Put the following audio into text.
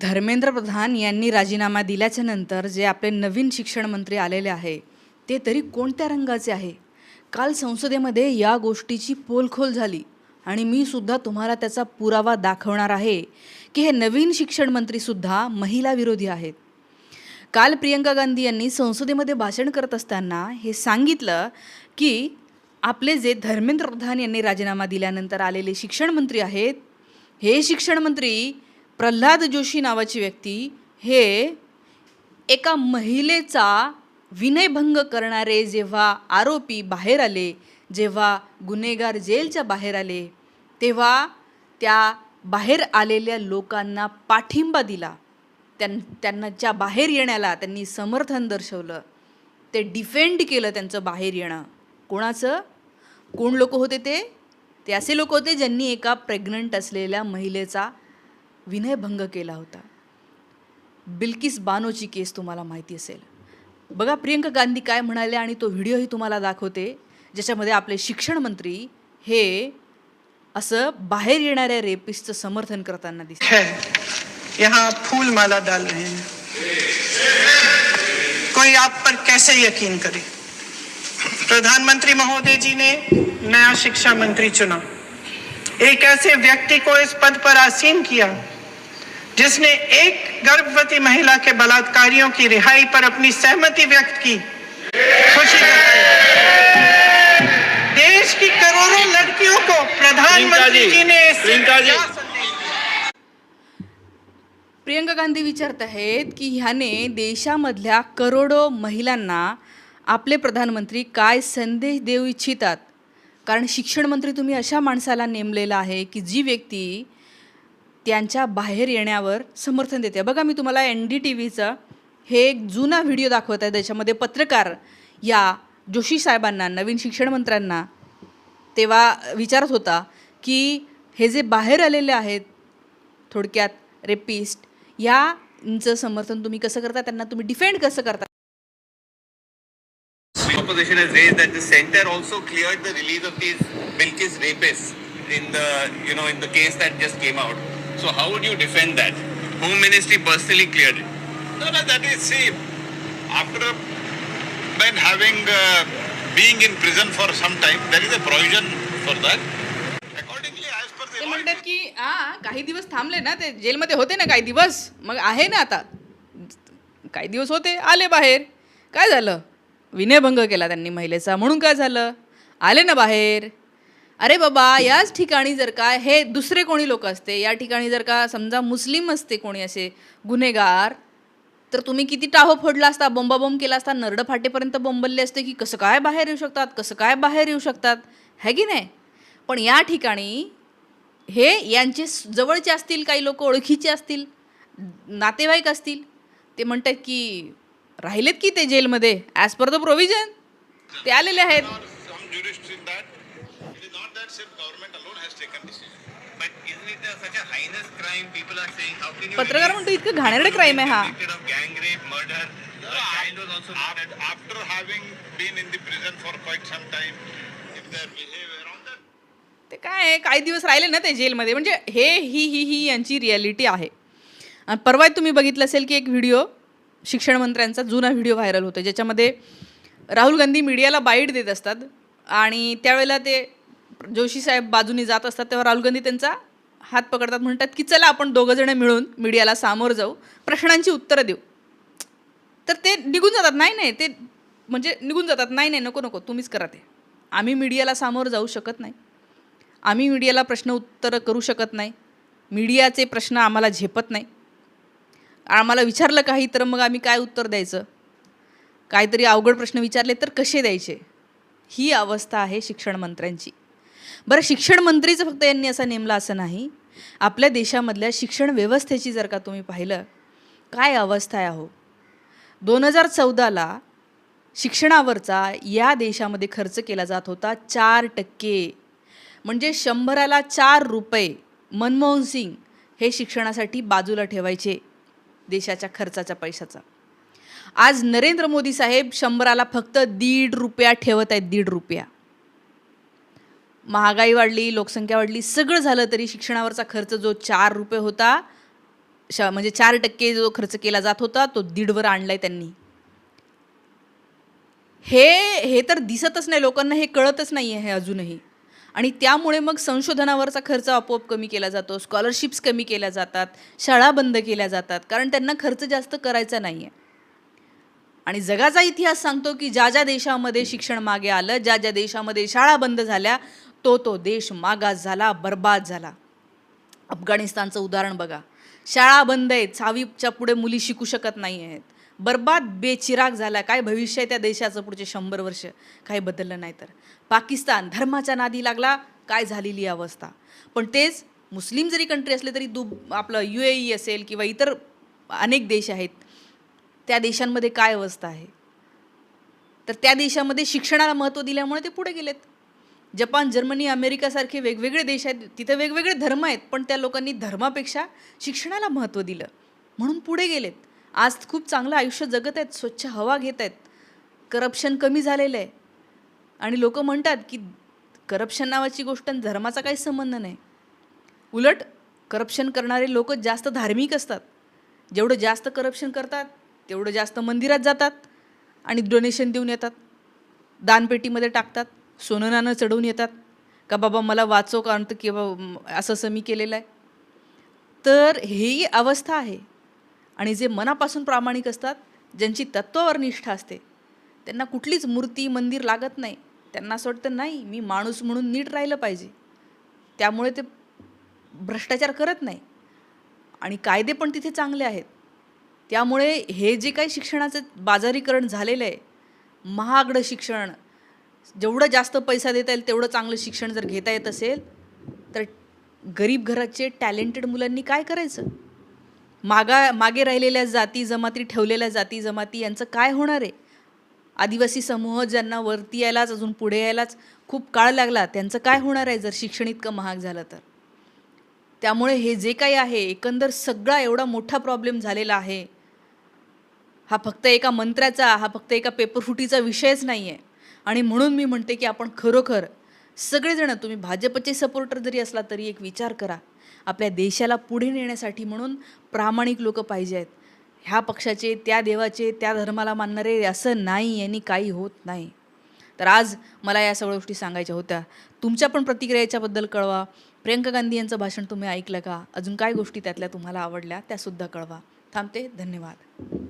धर्मेंद्र प्रधान यांनी राजीनामा दिल्याच्या नंतर जे आपले नवीन शिक्षण मंत्री आलेले आहे ते तरी कोणत्या रंगाचे आहे? काल संसदेमध्ये या गोष्टीची पोलखोल झाली आणि मी सुद्धा तुम्हाला त्याचा पुरावा दाखवणार आहे की हे नवीन शिक्षण मंत्री सुद्धा महिला विरोधी आहेत. काल प्रियंका गांधी यांनी संसदेमध्ये भाषण करत असताना हे सांगितलं की आपले जे धर्मेंद्र प्रधान यांनी राजीनामा दिल्यानंतर आलेले शिक्षण मंत्री आहेत, हे शिक्षण मंत्री प्रल्हाद जोशी नावाची व्यक्ती हे एका महिलेचा विनयभंग करणारे जेव्हा आरोपी बाहेर आले, जेव्हा गुन्हेगार जेलच्या बाहेर आले, तेव्हा त्या बाहेर आलेल्या लोकांना पाठिंबा दिला. त्यांच्या बाहेर येण्याला त्यांनी समर्थन दर्शवलं. ते डिफेंड केलं त्यांचं बाहेर येणं. कोणाचं? कोण लोक होते ते? ते असे लोक होते ज्यांनी एका प्रेग्नंट असलेल्या महिलेचा विनयभंग केला होता. बिल्किस बानोची केस तुम्हाला माहिती असेल. बघा प्रियंका गांधी काय म्हणाले आणि तो व्हिडिओही तुम्हाला दाखवते ज्याच्यामध्ये आपले शिक्षण मंत्री हे असं बाहेर येणाऱ्या रेपिस्टचं समर्थन करताना दिसतात. यहाँ फूल माला डाल रहे हैं. कोई आप पर कैसे यकीन करे? प्रधानमंत्री महोदय जी ने नया शिक्षा मंत्री चुना, एक ऐसे व्यक्ति को इस पद पर आसीन किया जिसने एक गर्भवती महिला के बलात्कारियों की रिहाई पर अपनी सहमति व्यक्त की, खुशी जताई. देश की करोड़ों लड़कियों को प्रधानमंत्री जी ने प्रियंका गांधी विचारत आहेत की ह्याने देशामधल्या करोडो महिलांना आपले प्रधानमंत्री काय संदेश देऊ इच्छितात. कारण शिक्षण मंत्री तुम्ही अशा माणसाला नेमलेला आहे की जी व्यक्ती त्यांच्या बाहेर येण्यावर समर्थन देते. बघा मी तुम्हाला NDTVचा हे एक जुना व्हिडिओ दाखवत आहे. त्याच्यामध्ये पत्रकार या जोशी साहेबांना, नवीन शिक्षण मंत्र्यांना तेव्हा विचारत होता की हे जे बाहेर आलेले आहेत थोडक्यात रेपिस्ट, यांचं समर्थन तुम्ही कसं करता, त्यांना तुम्ही डिफेंड कसं करता. Opposition has raised that the center also cleared the release of these Bilkis rapists in the case that just came out. So how would you defend that? Home Ministry personally cleared it. No, that is, see, after when being in prison for some time, there is a provision for that. Accordingly, as per the ते law. म्हणतात की काही दिवस थांबले ना, ते जेलमध्ये होते ना काही दिवस, मग आहे ना आता काही दिवस होते, आले बाहेर, काय झालं? विनयभंग केला त्यांनी महिलेचा, म्हणून काय झालं? आले ना बाहेर. अरे बाबा, याच ठिकाणी जर का हे दुसरे कोणी लोक असते, या ठिकाणी जर का समजा मुस्लिम असते कोणी असे गुन्हेगार, तर तुम्ही किती टाहो फोडला असता, बोंबाबोंब केला असता, नरडं फाटेपर्यंत बोंबलले असते की कसं काय बाहेर येऊ शकतात, कसं काय बाहेर येऊ शकतात, है की नाही? पण या ठिकाणी हे यांचे जवळचे असतील, काही लोक ओळखीचे असतील, नातेवाईक असतील, ते म्हणतात की राहिलेत की ते जेलमध्ये ॲज पर द प्रोव्हिजन, ते आलेले आहेत. Some jurists in that. It is not that government alone has taken decision. But isn't it such a heinous crime? People are saying, how can you पत्रकार म्हणतो इतकं घाणेरडं क्राईम आहे हा. convicted of gang rape, murder? A child was also murdered. After having been in the prison for quite some time, if their behavior on that. ते काय आहे, काही दिवस राहिले ना ते जेलमध्ये, म्हणजे ही यांची रिॲलिटी आहे. आणि परवा तुम्ही बघितलं असेल की एक व्हिडिओ शिक्षण मंत्र्यांचा जुना व्हिडिओ व्हायरल होतो ज्याच्यामध्ये राहुल गांधी मीडियाला बाईट देत असतात आणि त्यावेळेला ते जोशी साहेब बाजूनी जात असतात, तेव्हा राहुल गांधी त्यांचा हात पकडतात, म्हणतात की चला आपण दोघंजणं मिळून मीडियाला सामोरं जाऊ, प्रश्नांची उत्तरं देऊ. तर ते निघून जातात. नाही ते म्हणजे निघून जातात, नाही नको तुम्हीच करा ते, आम्ही मीडियाला सामोरं जाऊ शकत नाही, आम्ही मीडियाला प्रश्न उत्तरं करू शकत नाही, मीडियाचे प्रश्न आम्हाला झेपत नाही, आम्हाला विचारलं काही तर मग आम्ही काय उत्तर द्यायचं, काहीतरी अवघड प्रश्न विचारले तर कसे द्यायचे, ही अवस्था आहे शिक्षण मंत्र्यांची. बरं, शिक्षण मंत्रीचं फक्त यांनी असं नेमलं असं नाही, आपल्या देशामधल्या शिक्षण व्यवस्थेची जर का तुम्ही पाहिलं काय अवस्था आहे अहो. 2014ला शिक्षणावरचा या देशामध्ये खर्च केला जात होता 4%, म्हणजे 100ला 4 रुपये मनमोहन सिंग हे शिक्षणासाठी बाजूला ठेवायचे देशाच्या खर्चाच्या पैशाचा. आज नरेंद्र मोदी साहेब 100ला फक्त 1.5 रुपया ठेवत आहेत, 1.5 रुपया. महागाई वाढली, लोकसंख्या वाढली, सगळं झालं तरी शिक्षणावरचा खर्च जो 4 रुपये होता म्हणजे 4% जो खर्च केला जात होता तो 1.5वर आणलाय त्यांनी. हे तर दिसतच नाही लोकांना, हे कळतच नाही आहे अजूनही. आणि त्यामुळे मग संशोधनावरचा खर्च आपोआप कमी केला जातो, स्कॉलरशिप्स कमी केल्या जातात, शाळा बंद केल्या जातात, कारण त्यांना खर्च जास्त करायचा नाही आहे. आणि जगाचा इतिहास सांगतो की ज्या ज्या देशामध्ये शिक्षण मागे आलं, ज्या ज्या देशामध्ये शाळा बंद झाल्या, तो देश मागास झाला, बर्बाद झाला. अफगाणिस्तानचं उदाहरण बघा. शाळा बंद आहेत, 6वीच्या पुढे मुली शिकू शकत नाही आहेत, बर्बाद बेचिराग झाला. काय भविष्य आहे त्या देशाचं पुढचे 100 वर्ष, काही बदललं नाही तर. पाकिस्तान धर्माच्या नादी लागला, काय झालेली अवस्था. पण तेच मुस्लिम जरी कंट्री असले तरी आपलं UAE असेल किंवा इतर अनेक देश आहेत, त्या देशांमध्ये काय अवस्था आहे. तर त्या देशामध्ये शिक्षणाला महत्त्व दिल्यामुळे ते पुढे गेलेत. जपान, जर्मनी, अमेरिकासारखे वेगवेगळे देश आहेत, तिथे वेगवेगळे धर्म आहेत, पण त्या लोकांनी धर्मापेक्षा शिक्षणाला महत्त्व दिलं म्हणून पुढे गेलेत. आज खूप चांगलं आयुष्य जगत आहेत, स्वच्छ हवा घेत आहेत, करप्शन कमी झालेलं आहे. आणि लोक म्हणतात की करप्शन नावाची गोष्ट आणि धर्माचा काही संबंध नाही. उलट करप्शन करणारे लोक जास्त धार्मिक असतात. जेवढं जास्त करप्शन करतात तेवढं जास्त मंदिरात जातात आणि डोनेशन देऊन येतात, दानपेटीमध्ये टाकतात, सोनं नाणं चढवून येतात का बाबा मला वाचव कारण तर किंवा असं मी केलेलं आहे. तर ही अवस्था आहे. आणि जे मनापासून प्रामाणिक असतात, ज्यांची तत्त्वावर निष्ठा असते, त्यांना कुठलीच मूर्ती मंदिर लागत नाही. त्यांना असं वाटतं नाही मी माणूस म्हणून नीट राहिलं पाहिजे, त्यामुळे ते भ्रष्टाचार करत नाही. आणि कायदे पण तिथे चांगले आहेत. त्यामुळे हे जे काही शिक्षणाचं बाजारीकरण झालेलं आहे, महागडं शिक्षण, जेवढं जास्त पैसा देता येईल तेवढं चांगलं शिक्षण जर घेता येत असेल तर गरीब घराचे टॅलेंटेड मुलांनी काय करायचं. मागे राहिलेल्या जाती जमाती, ठेवलेल्या जाती जमाती यांचं काय होणार आहे. आदिवासी समूह ज्यांना वरती यायलाच, अजून पुढे यायलाच खूप काळ लागला, त्यांचं काय होणार आहे जर शिक्षण इतकं महाग झालं तर. त्यामुळे हे जे काही आहे एकंदर सगळा एवढा मोठा प्रॉब्लेम झालेला आहे. हा फक्त एका मंत्र्याचा, हा फक्त एका पेपरफुटीचा विषयच नाही आहे. आणि म्हणून मी म्हणते की आपण खरोखर सगळेजण, तुम्ही भाजपचे सपोर्टर जरी असला तरी एक विचार करा. आपल्या देशाला पुढे नेण्यासाठी म्हणून प्रामाणिक लोक पाहिजे आहेत. ह्या पक्षाचे, त्या देवाचे, त्या धर्माला मानणारे असं नाही, यांनी काही होत नाही. तर आज मला या सगळ्या गोष्टी सांगायच्या होत्या. तुमच्या पण प्रतिक्रिया याच्याबद्दल कळवा. प्रियंका गांधी यांचं भाषण तुम्ही ऐकलं का? अजून काय गोष्टी त्यातल्या तुम्हाला आवडल्या त्यासुद्धा कळवा. थांबते. धन्यवाद.